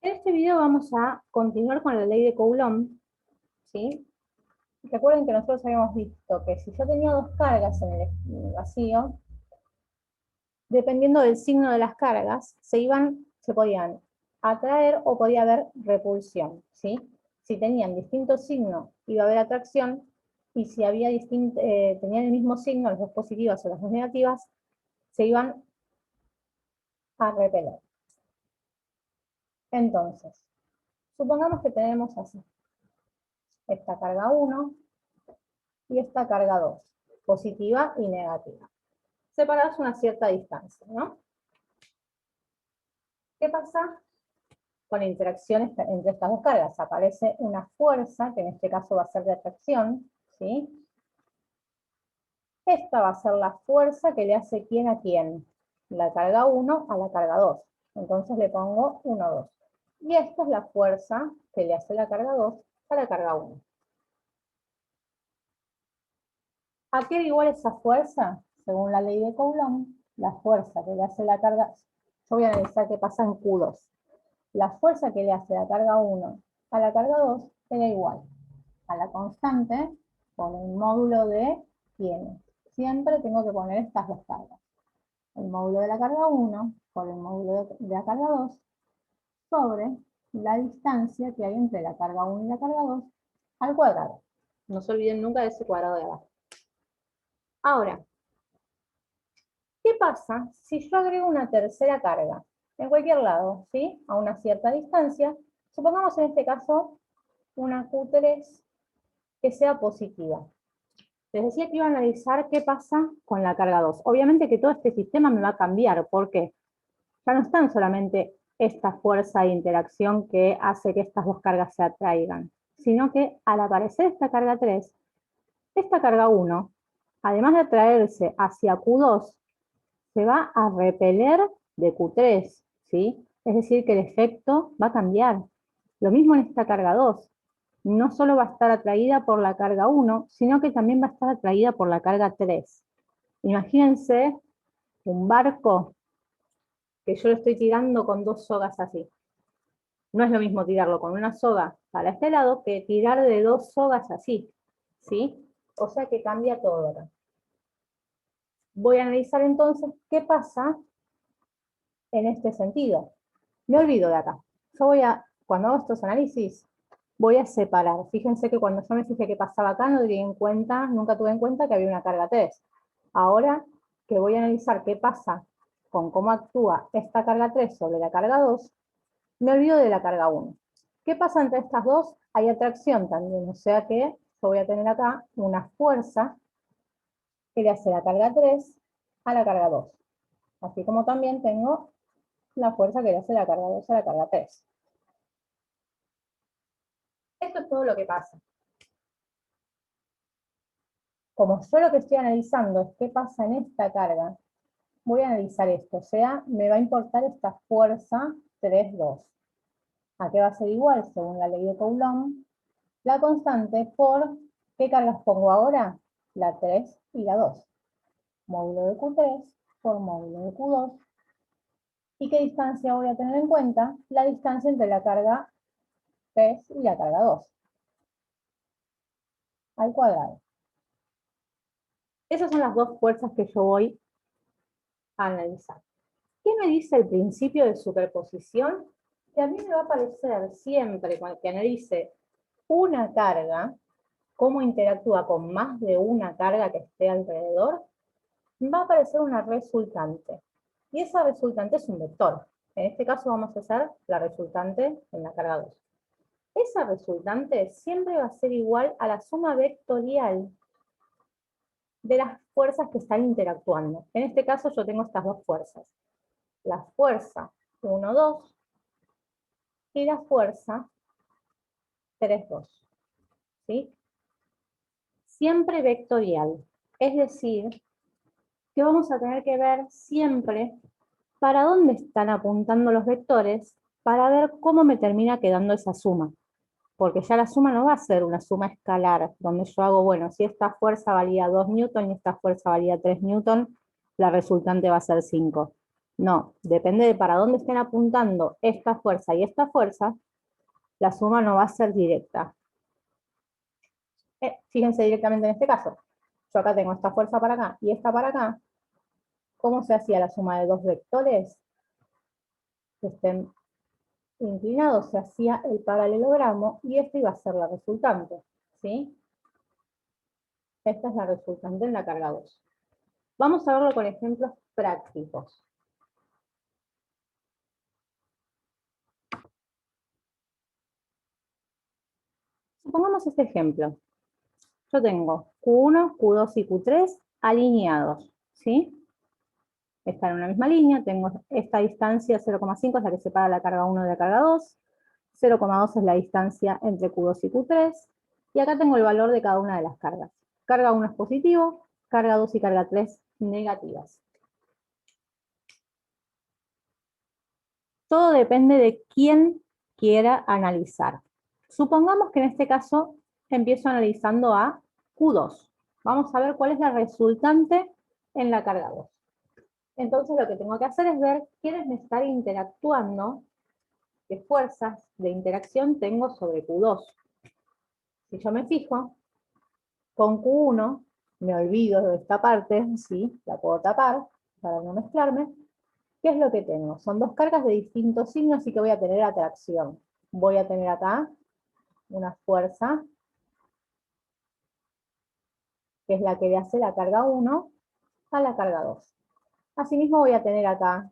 En este video vamos a continuar con la ley de Coulomb, ¿sí? Recuerden que nosotros habíamos visto que si yo tenía dos cargas en el vacío, dependiendo del signo de las cargas, se podían atraer o podía haber repulsión, ¿sí? Si tenían distintos signos, iba a haber atracción, y si tenían el mismo signo, las dos positivas o las dos negativas, se iban a repeler. Entonces, supongamos que tenemos así, esta carga 1 y esta carga 2, positiva y negativa. Separadas una cierta distancia, ¿no? ¿Qué pasa con la interacción entre estas dos cargas? Aparece una fuerza, que en este caso va a ser de atracción, ¿sí? Esta va a ser la fuerza que le hace quién a quién. La carga 1 a la carga 2. Entonces le pongo 1, 2. Y esta es la fuerza que le hace la carga 2 a la carga 1. ¿A qué da igual esa fuerza? Según la ley de Coulomb, la fuerza que le hace la carga... Yo voy a analizar qué pasa en Q2. La fuerza que le hace la carga 1 a la carga 2 era igual a la constante por el módulo de quién. Siempre tengo que poner estas dos cargas. El módulo de la carga 1 por el módulo de la carga 2 sobre la distancia que hay entre la carga 1 y la carga 2 al cuadrado. No se olviden nunca de ese cuadrado de abajo. Ahora, ¿qué pasa si yo agrego una tercera carga? En cualquier lado, ¿sí? A una cierta distancia. Supongamos en este caso una Q3 que sea positiva. Les decía que iba a analizar qué pasa con la carga 2. Obviamente que todo este sistema me va a cambiar, porque ya no están solamente esta fuerza de interacción que hace que estas dos cargas se atraigan, sino que al aparecer esta carga 3, esta carga 1, además de atraerse hacia Q2, se va a repeler de Q3, ¿sí? Es decir, que el efecto va a cambiar. Lo mismo en esta carga 2. No solo va a estar atraída por la carga 1, sino que también va a estar atraída por la carga 3. Imagínense un barco que yo lo estoy tirando con dos sogas así. No es lo mismo tirarlo con una soga para este lado que tirar de dos sogas así, ¿sí? O sea que cambia todo acá. Voy a analizar entonces qué pasa en este sentido. Me olvido de acá. Yo cuando hago estos análisis, voy a separar. Fíjense que cuando yo me fijé qué pasaba acá, nunca tuve en cuenta que había una carga 3. Ahora que voy a analizar qué pasa con cómo actúa esta carga 3 sobre la carga 2, me olvido de la carga 1. ¿Qué pasa entre estas dos? Hay atracción también, o sea que yo voy a tener acá una fuerza que le hace la carga 3 a la carga 2. Así como también tengo la fuerza que le hace la carga 2 a la carga 3. Esto es todo lo que pasa. Como yo lo que estoy analizando es qué pasa en esta carga, voy a analizar esto, o sea, me va a importar esta fuerza 3, 2. ¿A qué va a ser igual? Según la ley de Coulomb, la constante por, ¿qué cargas pongo ahora? La 3 y la 2. Módulo de Q3 por módulo de Q2. ¿Y qué distancia voy a tener en cuenta? La distancia entre la carga 3 y la carga 2. Al cuadrado. Esas son las dos fuerzas que yo voy a analizar. ¿Qué me dice el principio de superposición? Que a mí me va a parecer siempre, cuando que analice una carga, cómo interactúa con más de una carga que esté alrededor, va a aparecer una resultante. Y esa resultante es un vector. En este caso vamos a hacer la resultante en la carga 2. Esa resultante siempre va a ser igual a la suma vectorial de las fuerzas que están interactuando. En este caso yo tengo estas dos fuerzas. La fuerza 1, 2 y la fuerza 3, 2. ¿Sí? Siempre vectorial. Es decir, que vamos a tener que ver siempre para dónde están apuntando los vectores para ver cómo me termina quedando esa suma. Porque ya la suma no va a ser una suma escalar, donde yo hago, bueno, si esta fuerza valía 2 newton y esta fuerza valía 3 newton, la resultante va a ser 5. No, depende de para dónde estén apuntando esta fuerza y esta fuerza, la suma no va a ser directa. Fíjense directamente en este caso. Yo acá tengo esta fuerza para acá y esta para acá. ¿Cómo se hacía la suma de dos vectores que estén inclinados? Se hacía el paralelogramo y esta iba a ser la resultante, ¿sí? Esta es la resultante en la carga 2. Vamos a verlo con ejemplos prácticos. Supongamos este ejemplo. Yo tengo Q1, Q2 y Q3 alineados, ¿sí? Están en una misma línea, tengo esta distancia 0,5 es la que separa la carga 1 de la carga 2, 0,2 es la distancia entre Q2 y Q3, y acá tengo el valor de cada una de las cargas. Carga 1 es positivo, carga 2 y carga 3 negativas. Todo depende de quién quiera analizar. Supongamos que en este caso empiezo analizando a Q2. Vamos a ver cuál es la resultante en la carga 2. Entonces lo que tengo que hacer es ver quiénes me están interactuando, qué fuerzas de interacción tengo sobre Q2. Si yo me fijo, con Q1 me olvido de esta parte, ¿sí? La puedo tapar para no mezclarme. ¿Qué es lo que tengo? Son dos cargas de distintos signos, así que voy a tener atracción. Voy a tener acá una fuerza, que es la que le hace la carga 1 a la carga 2. Asimismo voy a tener acá,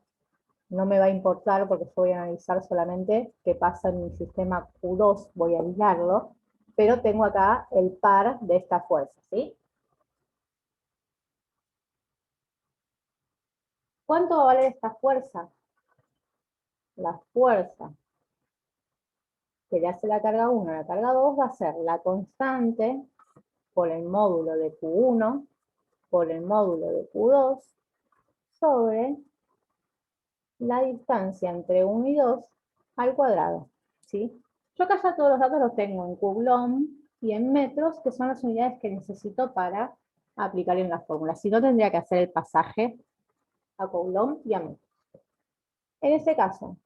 no me va a importar porque yo voy a analizar solamente qué pasa en mi sistema Q2, voy a aislarlo, pero tengo acá el par de esta fuerza, ¿sí? ¿Cuánto va a valer esta fuerza? La fuerza que le hace la carga 1 a la carga 2 va a ser la constante por el módulo de Q1 por el módulo de Q2 sobre la distancia entre 1 y 2 al cuadrado, ¿sí? Yo acá ya todos los datos los tengo en Coulomb y en metros, que son las unidades que necesito para aplicar en la fórmula. Si no, tendría que hacer el pasaje a Coulomb y a metros. En este caso,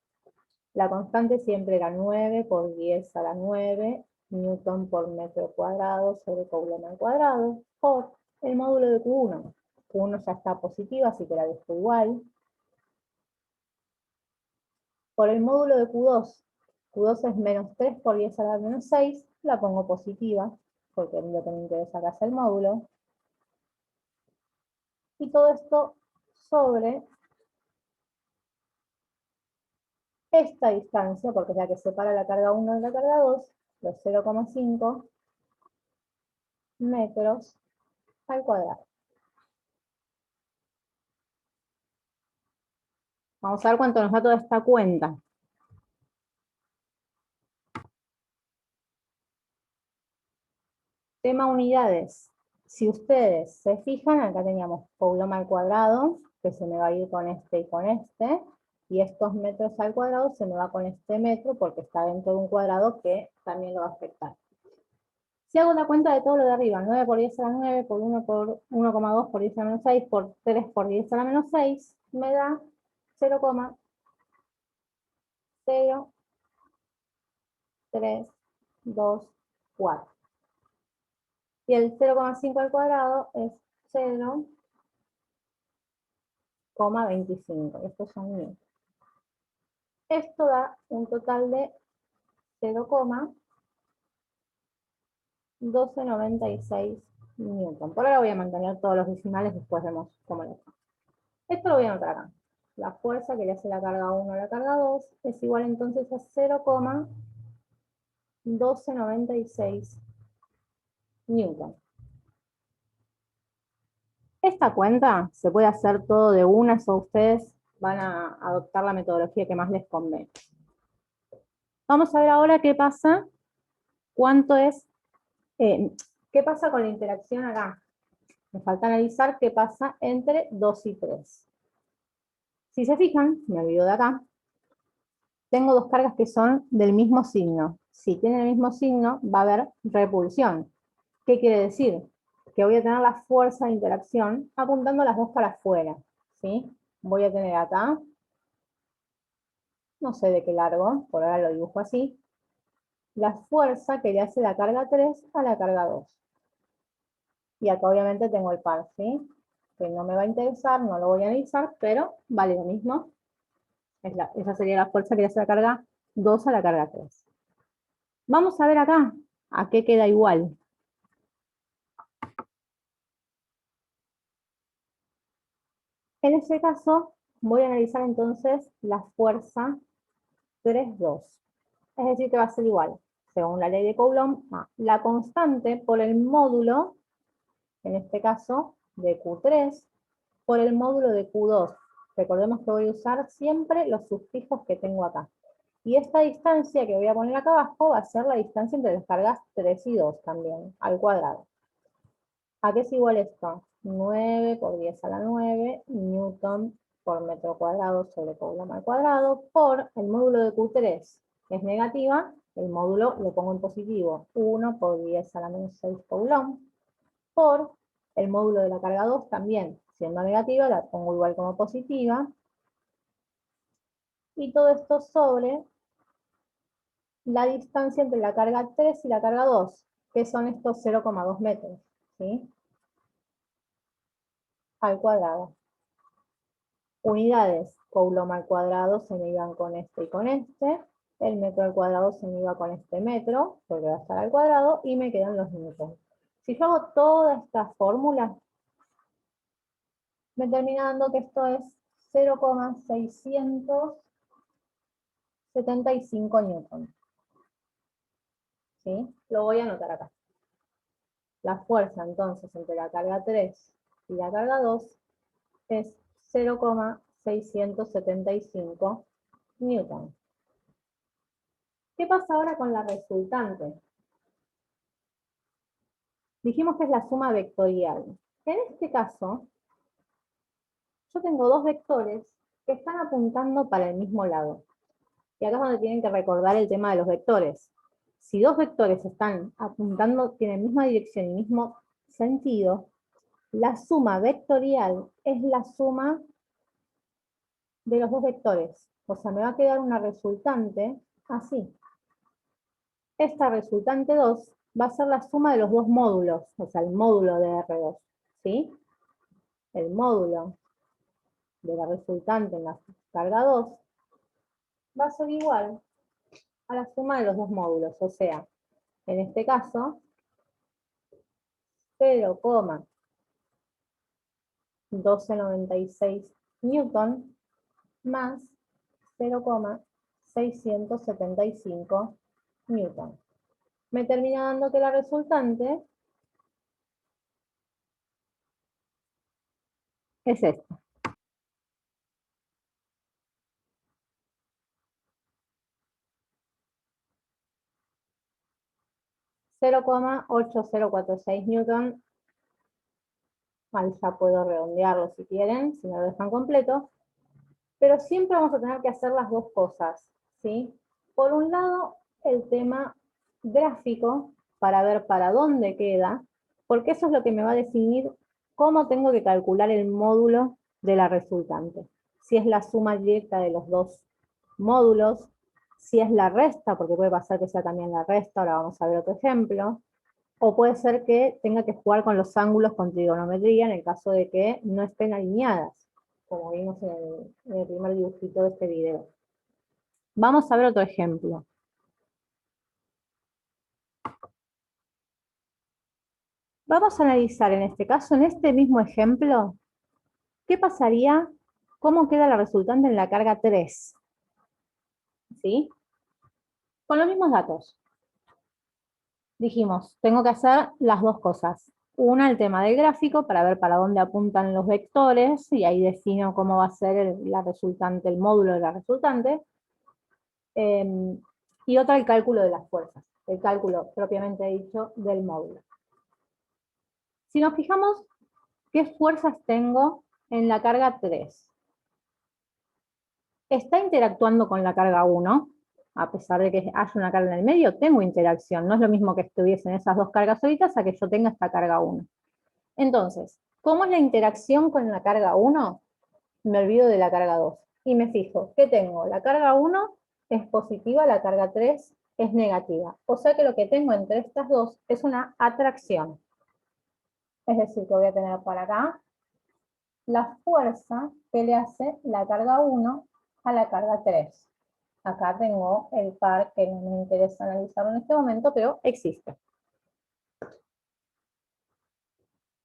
la constante siempre era 9 por 10 a la 9, newton por metro cuadrado sobre Coulomb al cuadrado, por el módulo de Q1. Q1 ya está positiva, así que la dejo igual. Por el módulo de Q2, Q2 es menos 3 por 10 a la menos 6, la pongo positiva, porque lo que me interesa acá es el módulo. Y todo esto sobre esta distancia, porque es la que separa la carga 1 de la carga 2, los 0,5 metros al cuadrado. Vamos a ver cuánto nos da toda esta cuenta. Tema unidades. Si ustedes se fijan, acá teníamos Coulomb al cuadrado, que se me va a ir con este y con este, y estos metros al cuadrado se me va con este metro, porque está dentro de un cuadrado que también lo va a afectar. Si hago la cuenta de todo lo de arriba, 9 por 10 a la 9, por 1 por 1,2 por 10 a la menos 6, por 3 por 10 a la menos 6, me da 0,0324. Y el 0,5 al cuadrado es 0,25. Estos son 1000. Esto da un total de 0,1296 newton. Por ahora voy a mantener todos los decimales, después vemos cómo lo hacemos. Esto lo voy a anotar acá. La fuerza que le hace la carga 1 a la carga 2 es igual entonces a 0,1296 newton. Esta cuenta se puede hacer todo de una, o ustedes van a adoptar la metodología que más les convenga. Vamos a ver ahora qué pasa, qué pasa con la interacción acá. Me falta analizar qué pasa entre 2 y 3. Si se fijan, me olvido de acá, tengo dos cargas que son del mismo signo. Si tienen el mismo signo, va a haber repulsión. ¿Qué quiere decir? Que voy a tener la fuerza de interacción apuntando las dos para afuera, ¿sí? voy a tener acá, no sé de qué largo, por ahora lo dibujo así, la fuerza que le hace la carga 3 a la carga 2. Y acá obviamente tengo el par, ¿sí? Que no me va a interesar, no lo voy a analizar, pero vale lo mismo. Esa sería la fuerza que le hace la carga 2 a la carga 3. Vamos a ver acá, a qué queda igual. En este caso, voy a analizar entonces la fuerza 3,2. Es decir, que va a ser igual, según la ley de Coulomb, a la constante por el módulo, en este caso, de Q3, por el módulo de Q2. Recordemos que voy a usar siempre los sufijos que tengo acá. Y esta distancia que voy a poner acá abajo va a ser la distancia entre las cargas 3 y 2 también, al cuadrado. ¿A qué es igual esto? 9 por 10 a la 9 newton por metro cuadrado sobre Coulomb al cuadrado por el módulo de Q3, que es negativa, el módulo lo pongo en positivo, 1 por 10 a la menos 6 Coulomb, por el módulo de la carga 2 también, siendo negativa, la pongo igual como positiva, y todo esto sobre la distancia entre la carga 3 y la carga 2, que son estos 0,2 metros, ¿sí? Al cuadrado. Unidades, Coulomb al cuadrado se me iban con este y con este, el metro al cuadrado se me iba con este metro, porque va a estar al cuadrado, y me quedan los newtons. Si yo hago toda esta fórmula, me termina dando que esto es 0,675 newtons. ¿Sí? Lo voy a anotar acá. La fuerza entonces entre la carga 3 y la carga 2 es 0,675 newtons. ¿Qué pasa ahora con la resultante? Dijimos que es la suma vectorial. En este caso, yo tengo dos vectores que están apuntando para el mismo lado. Y acá es donde tienen que recordar el tema de los vectores. Si dos vectores están apuntando, tienen misma dirección y mismo sentido, la suma vectorial es la suma de los dos vectores. O sea, me va a quedar una resultante así. Esta resultante 2 va a ser la suma de los dos módulos, o sea, el módulo de R2, ¿sí? El módulo de la resultante en la carga 2 va a ser igual a la suma de los dos módulos, o sea, en este caso, 0,1296 newton más 0,675 newton. Me termina dando que la resultante es esta. 0,8046 newton. Ahí ya puedo redondearlo si quieren, si me lo dejan completo. Pero siempre vamos a tener que hacer las dos cosas, ¿sí? Por un lado, el tema gráfico, para ver para dónde queda, porque eso es lo que me va a definir cómo tengo que calcular el módulo de la resultante. Si es la suma directa de los dos módulos, si es la resta, porque puede pasar que sea también la resta, ahora vamos a ver otro ejemplo, o puede ser que tenga que jugar con los ángulos con trigonometría en el caso de que no estén alineadas, como vimos en el primer dibujito de este video. Vamos a ver otro ejemplo. Vamos a analizar en este caso, en este mismo ejemplo, qué pasaría, cómo queda la resultante en la carga 3. ¿Sí? Con los mismos datos. Dijimos, tengo que hacer las dos cosas. Una, el tema del gráfico, para ver para dónde apuntan los vectores, y ahí defino cómo va a ser la resultante, el módulo de la resultante. Y otra, el cálculo de las fuerzas, el cálculo propiamente dicho del módulo. Si nos fijamos, ¿qué fuerzas tengo en la carga 3? Está interactuando con la carga 1, a pesar de que haya una carga en el medio, tengo interacción. No es lo mismo que estuviesen esas dos cargas solitas a que yo tenga esta carga 1. Entonces, ¿cómo es la interacción con la carga 1? me olvido de la carga 2. Y me fijo, ¿qué tengo? La carga 1 es positiva, la carga 3 es negativa. O sea que lo que tengo entre estas dos es una atracción. Es decir, que voy a tener para acá la fuerza que le hace la carga 1 a la carga 3. Acá tengo el par que no me interesa analizarlo en este momento, pero existe.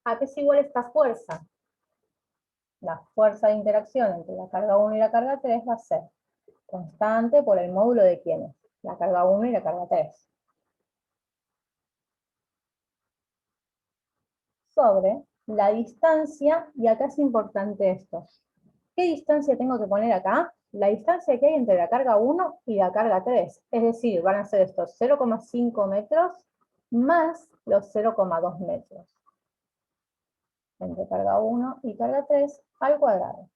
¿A qué es igual esta fuerza? La fuerza de interacción entre la carga 1 y la carga 3 va a ser constante por el módulo de ¿quiénes? La carga 1 y la carga 3. Sobre la distancia, y acá es importante esto. ¿Qué distancia tengo que poner acá? La distancia que hay entre la carga 1 y la carga 3. Es decir, van a ser estos 0,5 metros más los 0,2 metros. Entre carga 1 y carga 3 al cuadrado.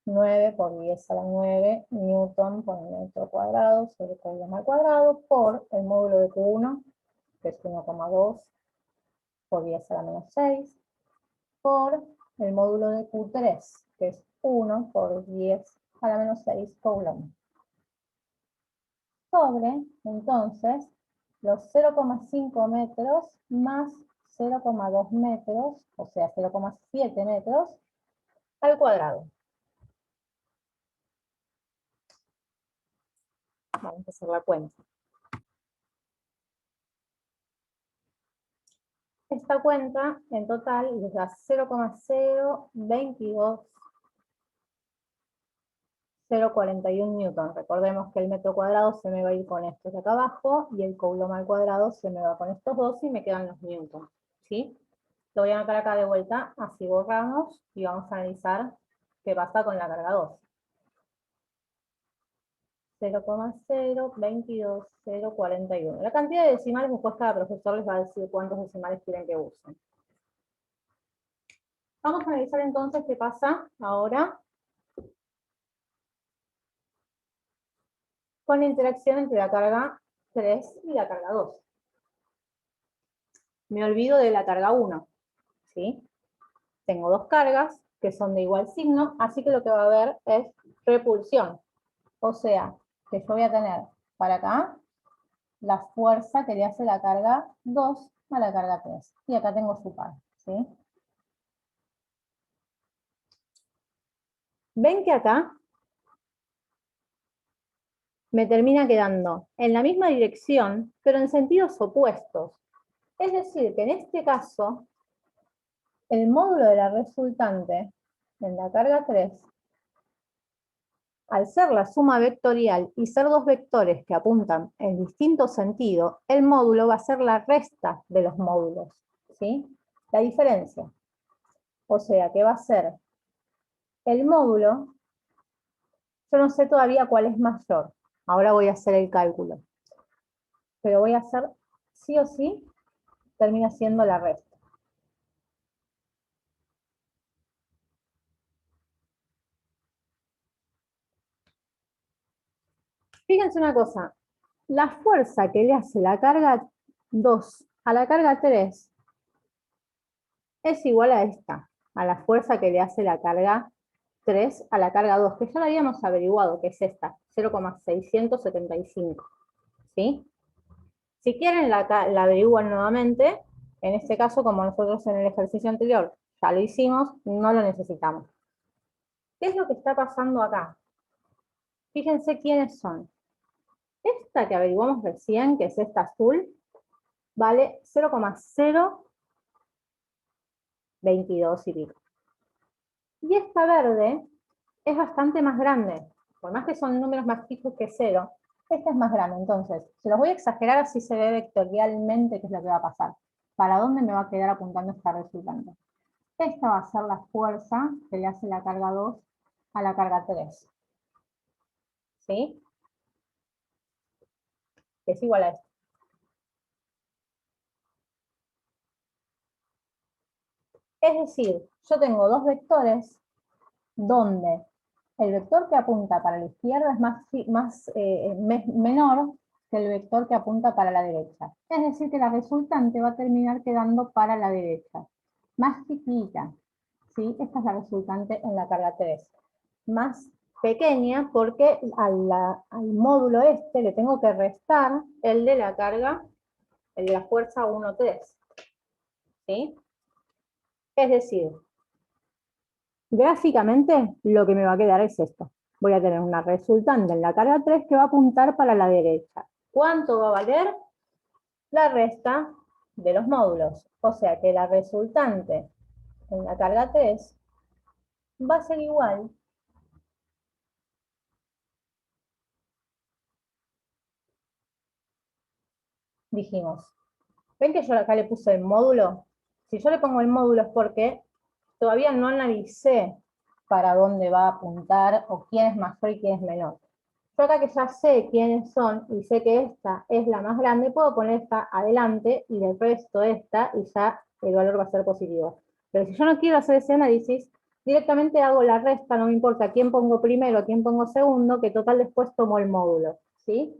9 por 10 a la 9 newton por metro cuadrado sobre coulomb al cuadrado por el módulo de Q1, que es 1,2 por 10 a la menos 6, por el módulo de Q3, que es 1 por 10 a la menos 6 coulomb. Sobre, entonces, los 0,5 metros más 0,2 metros, o sea, 0,7 metros, al cuadrado. Vamos a hacer la cuenta. Esta cuenta en total les da 0,022,041 newton. Recordemos que el metro cuadrado se me va a ir con estos de acá abajo y el coulomb al cuadrado se me va con estos dos y me quedan los newton. ¿Sí? Lo voy a anotar acá de vuelta, así borramos y vamos a analizar qué pasa con la carga 2. 0,022041. La cantidad de decimales después cada profesor les va a decir cuántos decimales quieren que usen. Vamos a analizar entonces qué pasa ahora con la interacción entre la carga 3 y la carga 2. Me olvido de la carga 1, ¿sí? Tengo dos cargas que son de igual signo, así que lo que va a haber es repulsión. O sea, que yo voy a tener para acá la fuerza que le hace la carga 2 a la carga 3. Y acá tengo su par, ¿sí? ¿Ven que acá me termina quedando en la misma dirección, pero en sentidos opuestos? Es decir, que en este caso, el módulo de la resultante en la carga 3, al ser la suma vectorial y ser dos vectores que apuntan en distinto sentido, el módulo va a ser la resta de los módulos, ¿sí? La diferencia. O sea, que va a ser el módulo, yo no sé todavía cuál es mayor, ahora voy a hacer el cálculo, pero voy a hacer, sí o sí, termina siendo la resta. Fíjense una cosa, la fuerza que le hace la carga 2 a la carga 3 es igual a esta, a la fuerza que le hace la carga 3 a la carga 2, que ya la habíamos averiguado, que es esta, 0,675. ¿Sí? Si quieren la averiguan nuevamente, en este caso, como nosotros en el ejercicio anterior ya lo hicimos, no lo necesitamos. ¿Qué es lo que está pasando acá? Fíjense quiénes son. Esta que averiguamos recién, que es esta azul, vale 0,022 y pico. Y esta verde es bastante más grande. Por más que son números más fijos que 0, esta es más grande. Entonces, se los voy a exagerar así se ve vectorialmente qué es lo que va a pasar. ¿Para dónde me va a quedar apuntando esta resultante? Esta va a ser la fuerza que le hace la carga 2 a la carga 3. ¿Sí? Que es igual a esto. Es decir, yo tengo dos vectores donde el vector que apunta para la izquierda es menor que el vector que apunta para la derecha. Es decir, que la resultante va a terminar quedando para la derecha, más chiquita, ¿sí? Esta es la resultante en la carga 3. Más pequeña porque al módulo este le tengo que restar el de la carga, el de la fuerza 1, 3. ¿Sí? Es decir, gráficamente lo que me va a quedar es esto. Voy a tener una resultante en la carga 3 que va a apuntar para la derecha. ¿Cuánto va a valer? La resta de los módulos. O sea que la resultante en la carga 3 va a ser igual dijimos. ¿Ven que yo acá le puse el módulo? Si yo le pongo el módulo es porque todavía no analicé para dónde va a apuntar o quién es mayor y quién es menor. Yo acá que ya sé quiénes son y sé que esta es la más grande, puedo poner esta adelante y del resto esta y ya el valor va a ser positivo. Pero si yo no quiero hacer ese análisis, directamente hago la resta, no me importa quién pongo primero, quién pongo segundo, que total después tomo el módulo, ¿sí?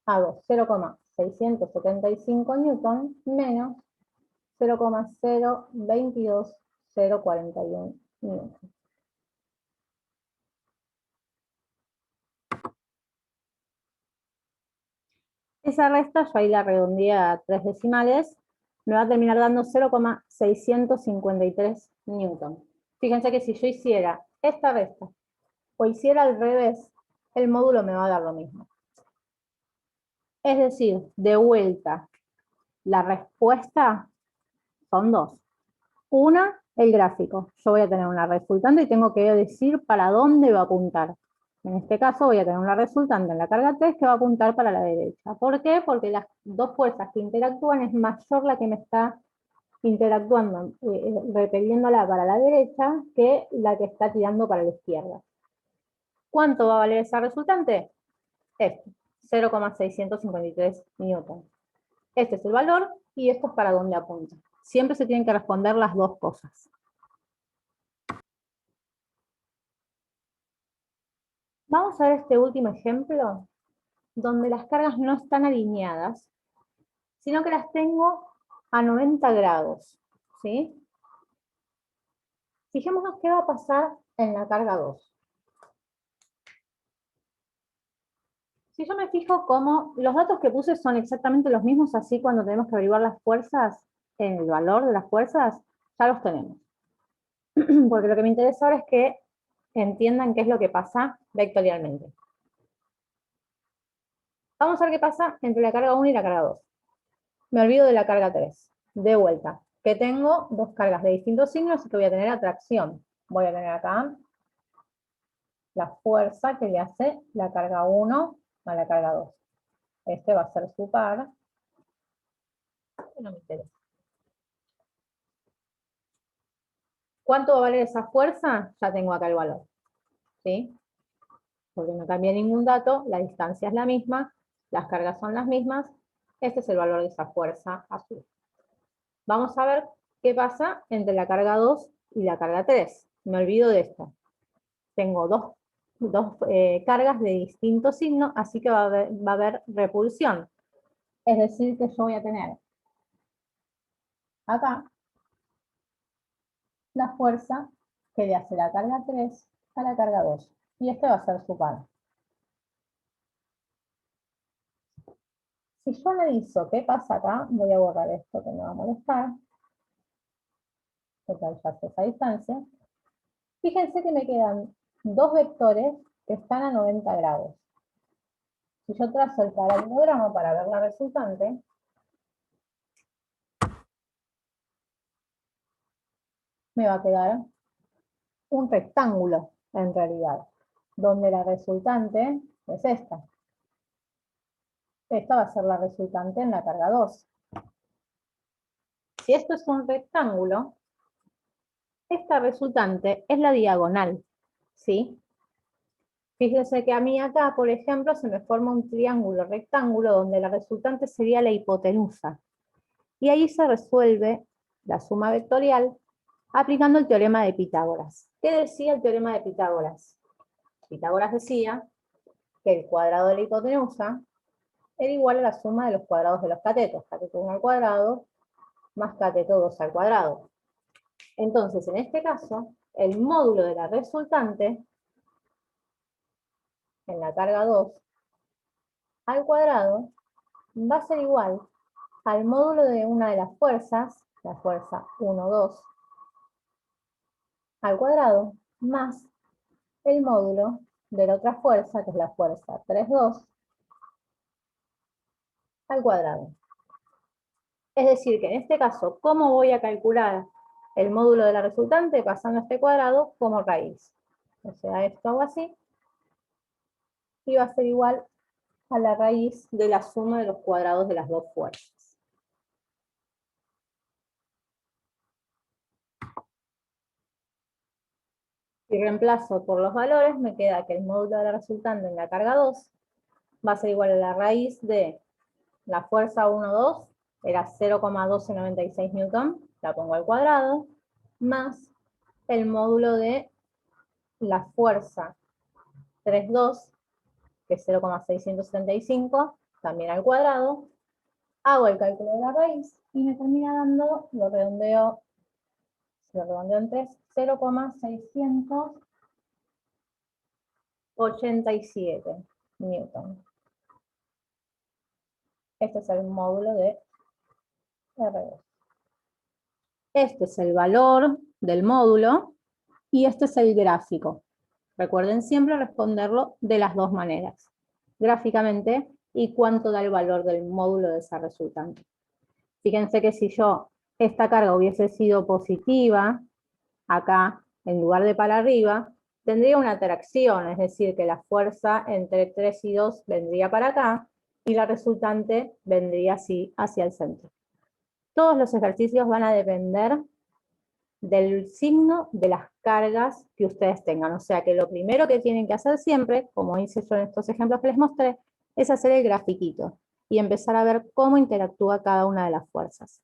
Hago 0,675 newton menos 0,022041 newton. Esa resta, yo ahí la redondeé a 3 decimales, me va a terminar dando 0,653 newton. Fíjense que si yo hiciera esta resta o hiciera al revés, el módulo me va a dar lo mismo. Es decir, de vuelta, la respuesta son dos. Una, el gráfico. Yo voy a tener una resultante y tengo que decir para dónde va a apuntar. En este caso voy a tener una resultante en la carga 3 que va a apuntar para la derecha. ¿Por qué? Porque las dos fuerzas que interactúan es mayor la que me está interactuando, repeliéndola para la derecha, que la que está tirando para la izquierda. ¿Cuánto va a valer esa resultante? Este, 0,653 newton. Este es el valor y esto es para dónde apunta. Siempre se tienen que responder las dos cosas. Vamos a ver este último ejemplo, donde las cargas no están alineadas, sino que las tengo a 90 grados, ¿sí? Fijémonos qué va a pasar en la carga 2. Si yo me fijo como los datos que puse son exactamente los mismos, así cuando tenemos que averiguar las fuerzas, el valor de las fuerzas, ya los tenemos. Porque lo que me interesa ahora es que entiendan qué es lo que pasa vectorialmente. Vamos a ver qué pasa entre la carga 1 y la carga 2. Me olvido de la carga 3. De vuelta, que tengo dos cargas de distintos signos y que voy a tener atracción. Voy a tener acá la fuerza que le hace la carga 1 a la carga 2. Este va a ser su par. No me interesa. ¿Cuánto va a valer esa fuerza? Ya tengo acá el valor. ¿Sí? Porque no cambia ningún dato, la distancia es la misma, las cargas son las mismas. Este es el valor de esa fuerza azul. Vamos a ver qué pasa entre la carga 2 y la carga 3. Me olvido de esto. Tengo dos cargas de distinto signo, así que va a haber repulsión. Es decir, que yo voy a tener acá la fuerza que le hace la carga 3 a la carga 2. Y este va a ser su par. Si yo analizo qué pasa acá, voy a borrar esto que me va a molestar. Total, ya sé esa distancia. Fíjense que me quedan dos vectores que están a 90 grados. Si yo trazo el paralelogramo para ver la resultante, me va a quedar un rectángulo, en realidad, donde la resultante es esta. Esta va a ser la resultante en la carga 2. Si esto es un rectángulo, esta resultante es la diagonal, ¿sí? Fíjense que a mí acá, por ejemplo, se me forma un triángulo rectángulo donde la resultante sería la hipotenusa. Y ahí se resuelve la suma vectorial aplicando el teorema de Pitágoras. ¿Qué decía el teorema de Pitágoras? Pitágoras decía que el cuadrado de la hipotenusa era igual a la suma de los cuadrados de los catetos. Cateto 1 al cuadrado más cateto 2 al cuadrado. Entonces, en este caso, el módulo de la resultante, en la carga 2 al cuadrado, va a ser igual al módulo de una de las fuerzas, la fuerza 1, 2, al cuadrado, más el módulo de la otra fuerza, que es la fuerza 3, 2, al cuadrado. Es decir, que en este caso, ¿cómo voy a calcular el módulo de la resultante? Pasando este cuadrado como raíz. O sea, esto hago así, y va a ser igual a la raíz de la suma de los cuadrados de las dos fuerzas. Si reemplazo por los valores, me queda que el módulo de la resultante en la carga 2 va a ser igual a la raíz de la fuerza 1, 2, era 0,1296 newton, la pongo al cuadrado, más el módulo de la fuerza 3, 2, que es 0,675, también al cuadrado, hago el cálculo de la raíz y me termina dando, lo redondeo en 3, 0,687 newton. Este es el módulo de R2. Este es el valor del módulo y este es el gráfico. Recuerden siempre responderlo de las dos maneras, gráficamente y cuánto da el valor del módulo de esa resultante. Fíjense que si yo esta carga hubiese sido positiva, acá, en lugar de para arriba, tendría una atracción, es decir, que la fuerza entre 3 y 2 vendría para acá, y la resultante vendría así hacia el centro. Todos los ejercicios van a depender del signo de las cargas que ustedes tengan. O sea que lo primero que tienen que hacer siempre, como hice yo en estos ejemplos que les mostré, es hacer el grafiquito y empezar a ver cómo interactúa cada una de las fuerzas.